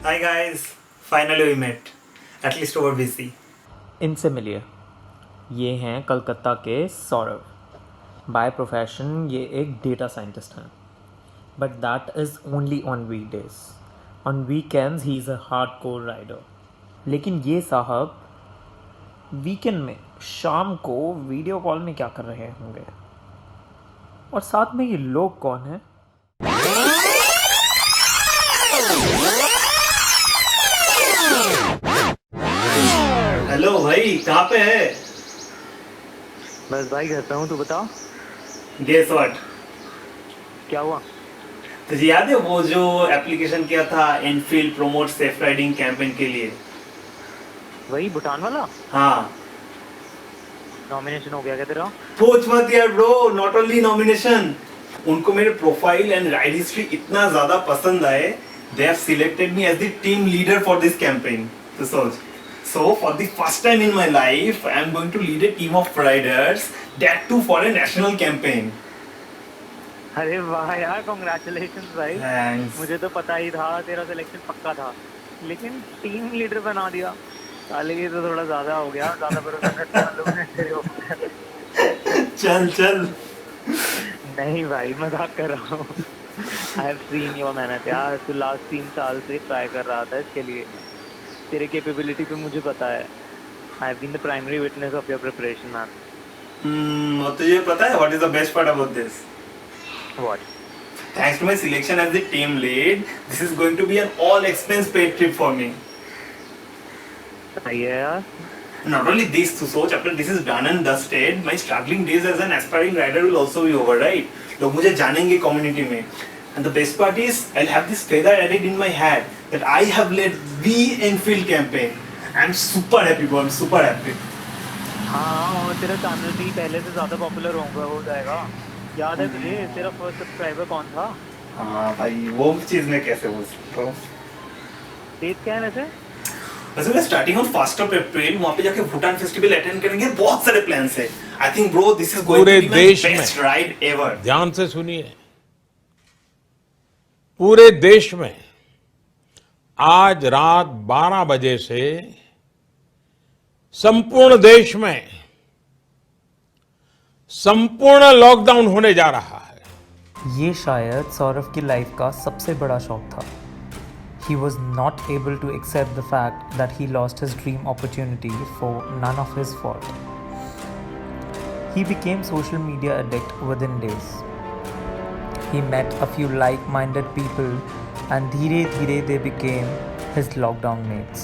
Hi guys, finally we met, at least over VC. इनसे मिलिए, ये हैं कलकत्ता के सौरभ। बाय प्रोफेशन ये एक डेटा साइंटिस्ट हैं, but that is only on weekdays. On weekends he is a hard core rider. लेकिन ये साहब वीकेंड में शाम को वीडियो कॉल में क्या कर रहे होंगे, और साथ में ये लोग कौन हैं? हेलो भाई, कहाँ पे है? बस भाई घर पे हूँ। तू बता गेस व्हाट? क्या हुआ? तुझे याद है वो जो एप्लीकेशन किया था Enfield promote safe riding campaign के लिए? वही भूटान वाला हाँ, नॉमिनेशन हो गया क्या तेरा? सोच मत यार ब्रो, नॉट ओनली नॉमिनेशन, उनको मेरे प्रोफाइल एंड राइड हिस्ट्री इतना ज्यादा पसंद आए, they have selected me as the team leader for this campaign. तो सोच, so for the first time in my life I am going to lead a team of riders, that too for a national campaign. अरे वाह यार, congratulation भाई। Thanks. मुझे तो पता ही था तेरा सिलेक्शन पक्का था, लेकिन टीम लीडर बना दिया। साले ये तो थोड़ा ज्यादा हो गया, ज्यादा भरोसा करते हैं लोग ने तेरे ऊपर। चल चल। नहीं भाई, मजाक कर रहा हूँ। आई हैव सीन योर मेहनत यार, तू लास्ट 3 साल से ट्राई कर रहा था इसके लिए। तेरे कैपेबिलिटी पे मुझे पता है। I have been the primary witness of your preparation man. और तुझे पता है what is the best part about this? What? Thanks to my selection as the team lead, this is going to be an all expense paid trip for me. सही है यार। Not only this, to सोच, after this is done and dusted, my struggling days as an aspiring rider will also be over, right? लोग मुझे जानेंगे community में. And the best part is, I'll have this feather added in my hat that I have led the Enfield campaign. I'm super happy, bro. I'm super happy. हाँ, और तेरा channel भी पहले से ज्यादा पॉपुलर हो जाएगा। याद है तुझे तेरा फर्स्ट सब्सक्राइबर कौन था? हाँ भाई, वो चीज मैं कैसे बोल सकता हूँ? डेट क्या है वैसे? वैसे मैं starting on 1st of April वहाँ पे जाके भूटान फेस्टिवल अटेंड करेंगे। बहुत सारे प्लान्स है। I think bro, this is going to be my best ride ever. ध्यान से सुनिए, पूरे देश में आज रात 12 बजे से संपूर्ण देश में संपूर्ण लॉकडाउन होने जा रहा है। ये शायद सौरभ की लाइफ का सबसे बड़ा शौक था। He was not able to accept the fact that he lost his dream opportunity for none of his fault. He became social media addict within days. He met a few like-minded people and धीरे धीरे they became his lockdown mates.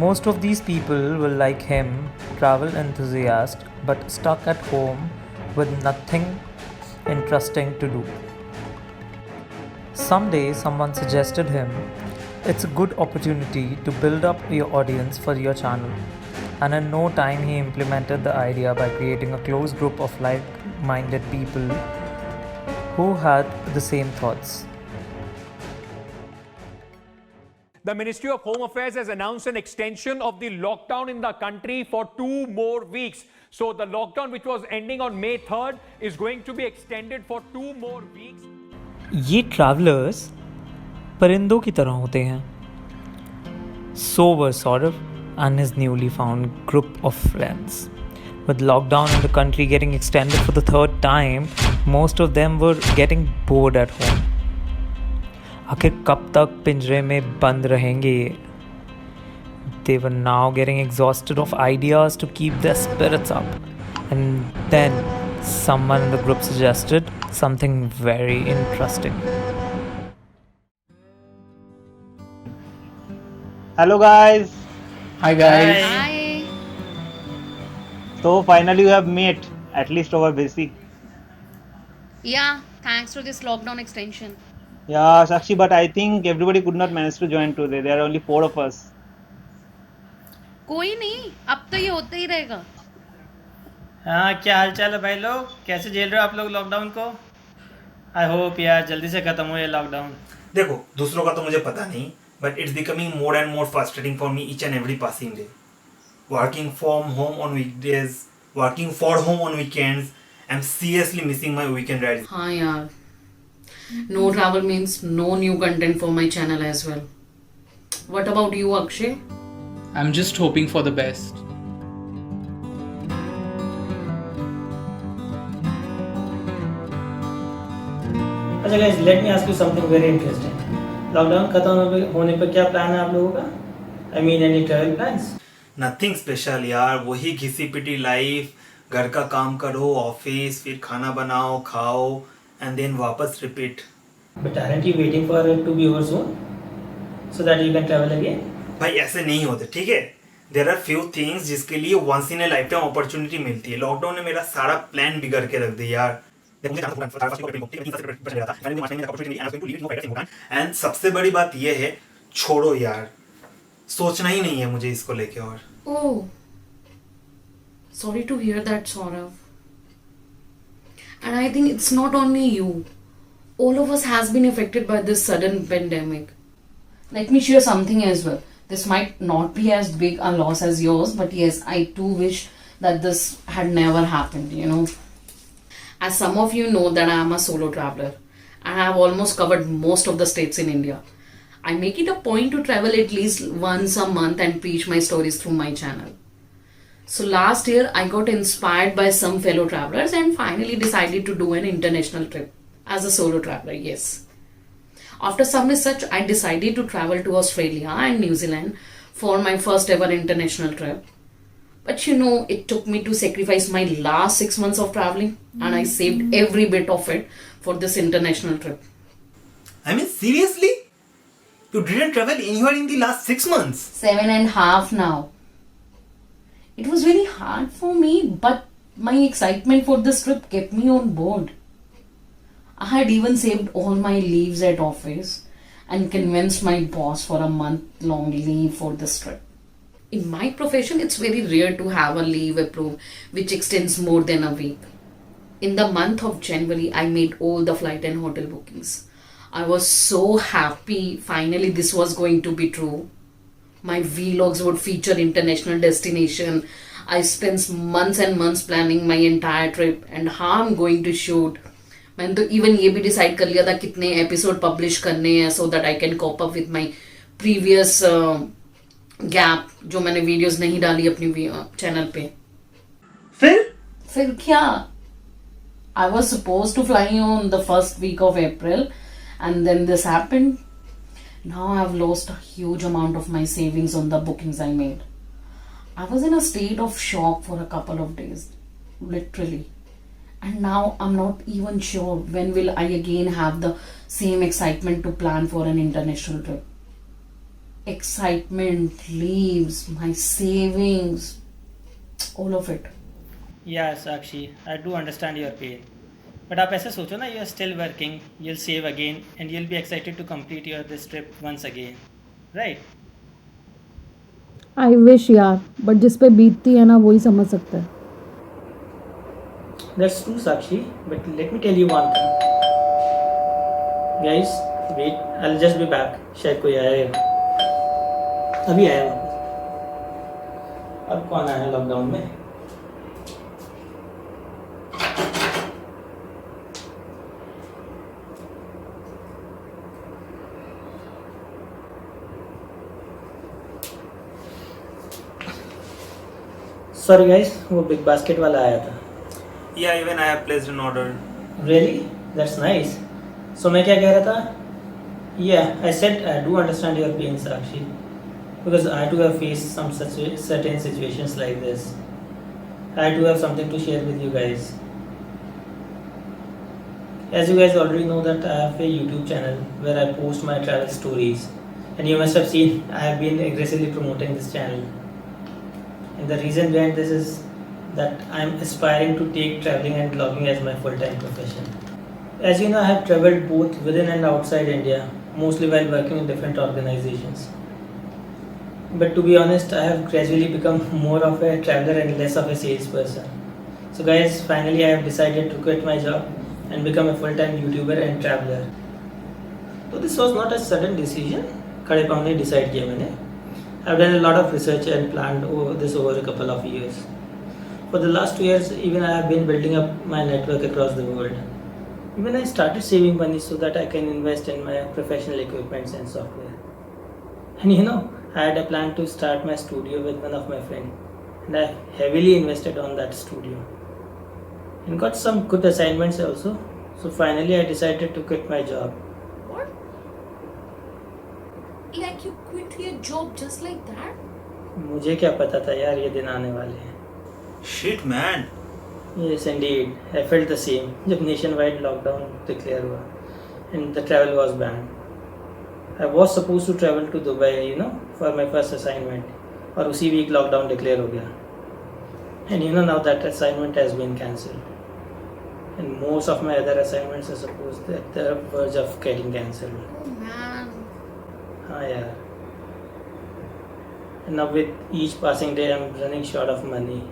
Most of these people were like him, travel enthusiasts, but stuck at home with nothing interesting to do. Someday someone suggested him, it's a good opportunity to build up your audience for your channel. And in no time he implemented the idea by creating a close group of like-minded people who had the same thoughts. The Ministry of Home Affairs has announced an extension of the lockdown in the country for 2 more weeks. So the lockdown which was ending on May 3rd is going to be extended for 2 more weeks. ये travellers परिंदों की तरह होते हैं. So were Saurav and his newly found group of friends. With lockdown in the country getting extended for the 3rd time, most of them were getting bored at home. आखिर कब तक पिंजरे में बंद रहेंगे ये? They were now getting exhausted of ideas to keep their spirits up. And then someone in the group suggested something very interesting. Hello guys. Hi guys. Hi. So finally you have met, at least over basic. Yeah, thanks to this lockdown extension. Yeah, Sakshi, but I think everybody could not manage to join today. There are only 4 of us. कोई नहीं, अब तो ये होता ही रहेगा. हाँ, क्या हाल चाल है भाई लोग? कैसे झेल रहे हो आप लोग लॉकडाउन को? आई होप यार जल्दी से खत्म हो ये लॉकडाउन. देखो, दूसरों का तो मुझे पता नहीं, but it's becoming more and more frustrating for me each and every passing day. Working from home on weekdays, working for home on weekends, I'm seriously missing my weekend rides. हाँ यार, No travel means no new content for my channel as well. What about you, Akshay? I'm just hoping for the best. अच्छा guys, let me ask you something very interesting. Lockdown खत्म होने पर क्या plan है आप लोगों का? I mean any travel plans? Nothing special यार, वही घिसी पिटी लाइफ, घर का काम करो, ऑफिस, फिर खाना बनाओ, खाओ एंड देन वापस repeat. But aren't you waiting for it to be over soon so that you can travel again? भाई ऐसे नहीं होते, ठीक है. देयर आर फ्यू थिंग्स जिसके लिए once in a life time opportunity मिलती है. लॉकडाउन ने मेरा सारा प्लान बिगड़ के रख दिया यार. एंड सबसे बड़ी बात ये है, छोड़ो यार, सोचना ही नहीं है मुझे इसको लेके. और Oh, sorry to hear that, Saurav. And I think it's not only you. All of us has been affected by this sudden pandemic. Let me share something as well. This might not be as big a loss as yours, but yes, I too wish that this had never happened, you know. As some of you know that I am a solo traveler and I have almost covered most of the states in India. I make it a point to travel at least once a month and preach my stories through my channel. So last year I got inspired by some fellow travelers and finally decided to do an international trip as a solo traveler, yes. After some research, I decided to travel to Australia and New Zealand for my first ever international trip. But you know, it took me to sacrifice my last 6 months of traveling and I saved every bit of it for this international trip. I mean seriously, you didn't travel anywhere in the last 6 months? 7.5 now. It was very hard for me, but my excitement for this trip kept me on board. I had even saved all my leaves at office and convinced my boss for a month-long leave for this trip. In my profession, it's very rare to have a leave approved which extends more than a week. In the month of January, I made all the flight and hotel bookings. I was so happy finally this was going to be true. My vlogs would feature international destination. I spent months and months planning my entire trip and how I'm going to shoot. मैंने तो even ये भी decide कर लिया था कितने episode publish करने हैं so that I can cope up with my previous gap जो मैंने वीडियोस नहीं डाली अपनी चैनल पे. फिर क्या, I was suppose to fly on the first week of April and then this happened. Now I have lost a huge amount of my savings on the bookings I made. I was in a state of shock for a couple of days, literally. And now I'm not even sure when will I again have the same excitement to plan for an international trip. Excitement, leaves, my savings, all of it. Yeah, Sakshi, I do understand your pain. But आप ऐसे सोचो ना, you are still working, you'll save again and you'll be excited to complete this trip once again, right? I wish यार, but जिस पे बीतती है ना वही समझ सकता है. That's true, Sakshi, but let me tell you one thing. Guys, wait, I'll just be back. शायद कोई आएगा. अभी आया वापस. अब कौन आया लॉकडाउन में? Sorry guys, वो बिग बास्केट वाला आया था. Yeah, even I have placed an order. Really? That's nice. So मैं क्या कह रहा था? Yeah, I said I do understand your pain, Sakshi, because I too have faced some such certain situations like this. I too have something to share with you guys. As you guys already know that I have a YouTube channel where I post my travel stories, and you must have seen I have been aggressively promoting this channel. And the reason behind this is that I am aspiring to take traveling and vlogging as my full-time profession. As you know, I have traveled both within and outside India, mostly while working in different organizations. But to be honest, I have gradually become more of a traveler and less of a salesperson. So guys, finally I have decided to quit my job and become a full-time YouTuber and traveler. So this was not a sudden decision. खड़े पाँव नहीं decide किया मैंने. I've done a lot of research and planned over a couple of years. For the last 2 years, even I have been building up my network across the world. Even I started saving money so that I can invest in my professional equipments and software. And I had a plan to start my studio with one of my friends, and I heavily invested on that studio and got some good assignments also. So finally I decided to quit my job. What? Like you quit your job just like that? मुझे क्या पता था यार ये दिन आने वाले हैं. Shit, man. Yes, indeed. I felt the same जब nationwide lockdown declare हुआ and the travel was banned. I was supposed to travel to Dubai, for my first assignment. और उसी week lockdown declare हो गया. And now that assignment has been cancelled. And most of my other assignments are supposed at the verge of getting cancelled. Oh man. हाँ यार. And now with each passing day I'm running short of money.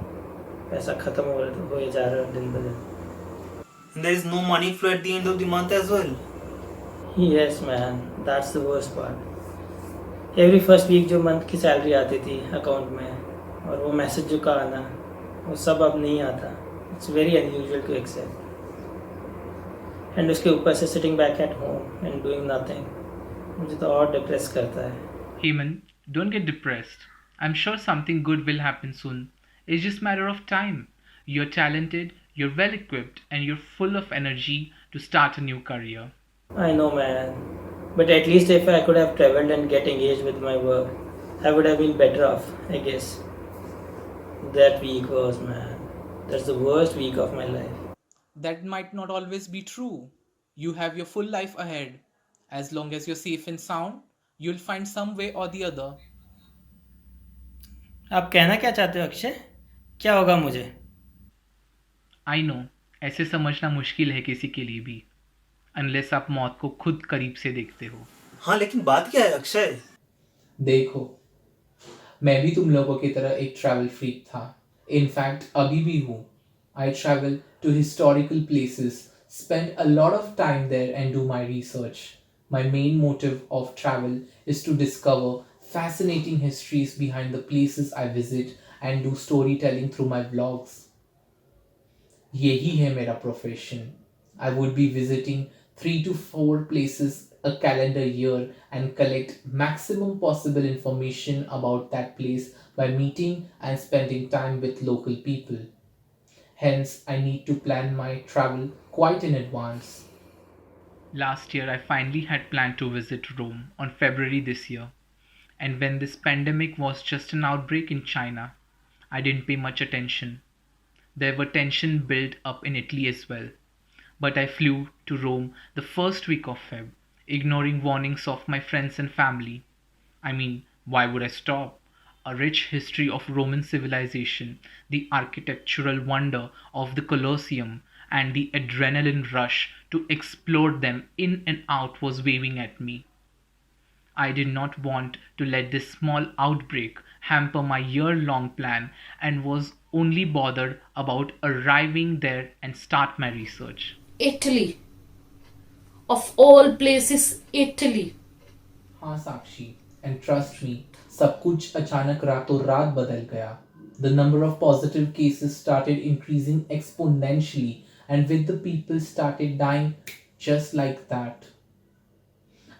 पैसा खत्म हो जा रहा है दिन ब दिन. And there is no money flow at the end of the month as well. Yes man, that's the worst part. Every first week जो मंथ की सैलरी आती थी अकाउंट में और वो मैसेज जो का आना वो सब अब नहीं आता. It's very unusual to accept. And उसके ऊपर से sitting back at home and doing nothing मुझे तो और डिप्रेस करता है. Heyman, don't get depressed. I'm sure something good will happen soon. It's just a matter of time. You're talented, you're well equipped, and you're full of energy to start a new career. I know man, but at least if I could have traveled and get engaged with my work, I would have been better off, I guess. That week was, man, that's the worst week of my life. That might not always be true. You have your full life ahead. As long as you're safe and sound, you'll find some way or the other. आप कहना क्या चाहते हो अक्षय? क्या होगा मुझे? I know, ऐसे समझना मुश्किल है किसी के लिए भी, unless आप मौत को खुद करीब से देखते हो. हाँ लेकिन बात क्या है अक्षय? देखो, मैं भी तुम लोगों की तरह एक ट्रैवल फ्रीक था. इनफैक्ट अभी भी हूँ. I travel to historical places, spend a lot of time there and do my research. My main motive of travel is to discover fascinating histories behind the places I visit and do storytelling through my vlogs. यही है मेरा profession. I would be visiting 3 to 4 places a calendar year and collect maximum possible information about that place by meeting and spending time with local people. Hence, I need to plan my travel quite in advance. Last year, I finally had planned to visit Rome on February this year. And when this pandemic was just an outbreak in China, I didn't pay much attention. There were tension built up in Italy as well. But I flew to Rome the first week of Feb, ignoring warnings of my friends and family. I mean, why would I stop? A rich history of Roman civilization, the architectural wonder of the Colosseum, and the adrenaline rush to explore them in and out was waving at me. I did not want to let this small outbreak hamper my year-long plan and was only bothered about arriving there and start my research. Italy. Of all places, Italy. हाँ साक्षी, and trust me, सब कुछ अचानक रातों रात बदल गया. The number of positive cases started increasing exponentially, and with the people started dying just like that.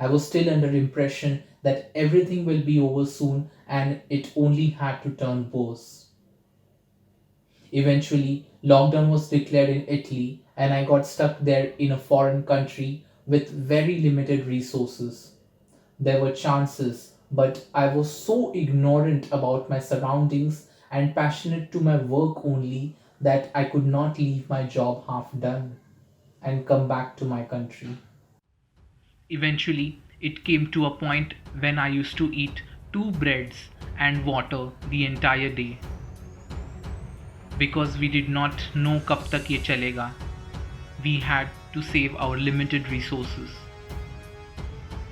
I was still under impression that everything will be over soon and it only had to turn worse. Eventually, lockdown was declared in Italy and I got stuck there in a foreign country with very limited resources. There were chances, but I was so ignorant about my surroundings and passionate to my work only that I could not leave my job half done and come back to my country. Eventually, it came to a point when I used to eat 2 breads and water the entire day. Because we did not know kab tak ye chalega, we had to save our limited resources.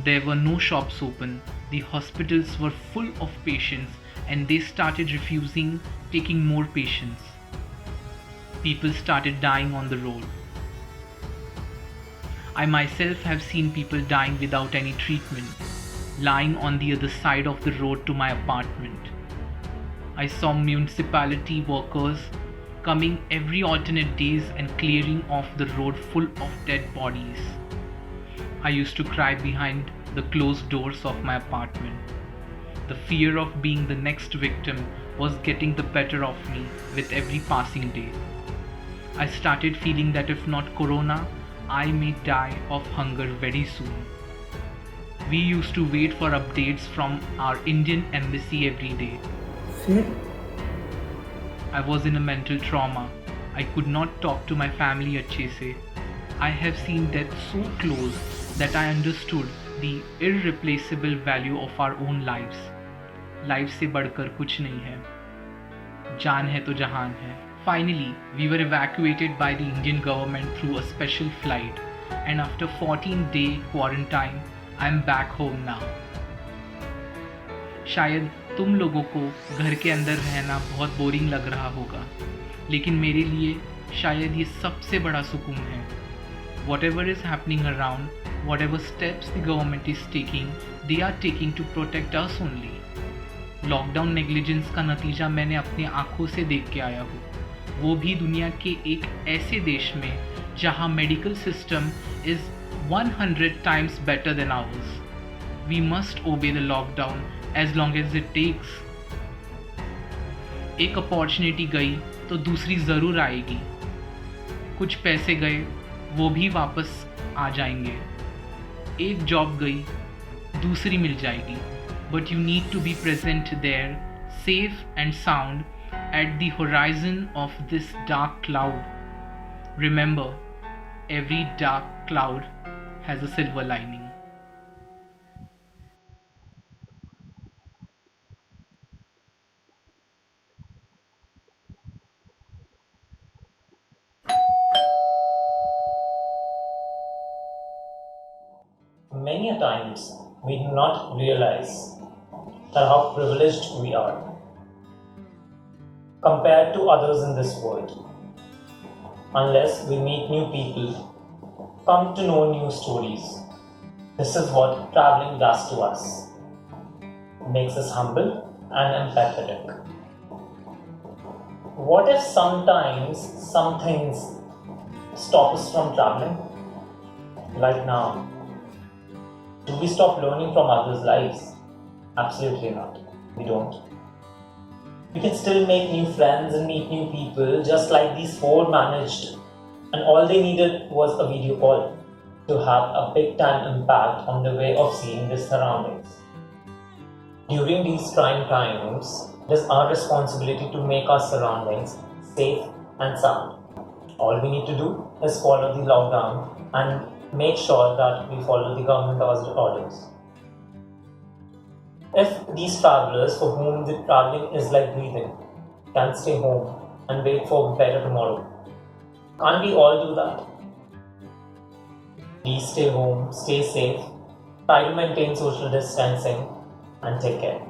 There were no shops open, the hospitals were full of patients and they started refusing taking more patients. People started dying on the road. I myself have seen people dying without any treatment, lying on the other side of the road to my apartment. I saw municipality workers coming every alternate days and clearing off the road full of dead bodies. I used to cry behind the closed doors of my apartment. The fear of being the next victim was getting the better of me with every passing day. I started feeling that if not corona, I may die of hunger very soon. We used to wait for updates from our Indian embassy every day. I was in a mental trauma. I could not talk to my family अच्छे से. I have seen death so close that I understood the irreplaceable value of our own lives. Life से बढ़कर कुछ नहीं है. जान है तो जहान है. Finally, we were evacuated by the Indian government through a special flight, and after 14-day quarantine, I am back home now. शायद तुम लोगों को घर के अंदर रहना बहुत बोरिंग लग रहा होगा, लेकिन मेरे लिए शायद ये सबसे बड़ा सुकून है. Whatever is happening around, whatever steps the government is taking, they are taking to protect us only. Lockdown negligence का नतीजा मैंने अपनी आंखों से देख के आया हूँ, वो भी दुनिया के एक ऐसे देश में जहाँ medical system is 100 times better than ours. We must obey the lockdown as long as it takes. एक अपॉर्चुनिटी गई तो दूसरी ज़रूर आएगी. कुछ पैसे गए वो भी वापस आ जाएंगे. एक जॉब गई दूसरी मिल जाएगी. But you need to be present there, safe and sound, at the horizon of this dark cloud. Remember, every dark cloud has a silver lining. Many a times we do not realize that how privileged we are compared to others in this world. Unless we meet new people, come to know new stories. This is what traveling does to us. It makes us humble and empathetic. What if sometimes some things stop us from traveling? Like now. Do we stop learning from others' lives? Absolutely not. We don't. We can still make new friends and meet new people just like these four managed, and all they needed was a video call to have a big time impact on the way of seeing their surroundings. During these trying times, it is our responsibility to make our surroundings safe and sound. All we need to do is follow the lockdown and make sure that we follow the government orders. If these travelers for whom the traveling is like breathing can stay home and wait for a better tomorrow, can't we all do that? Please stay home, stay safe, try to maintain social distancing, and take care.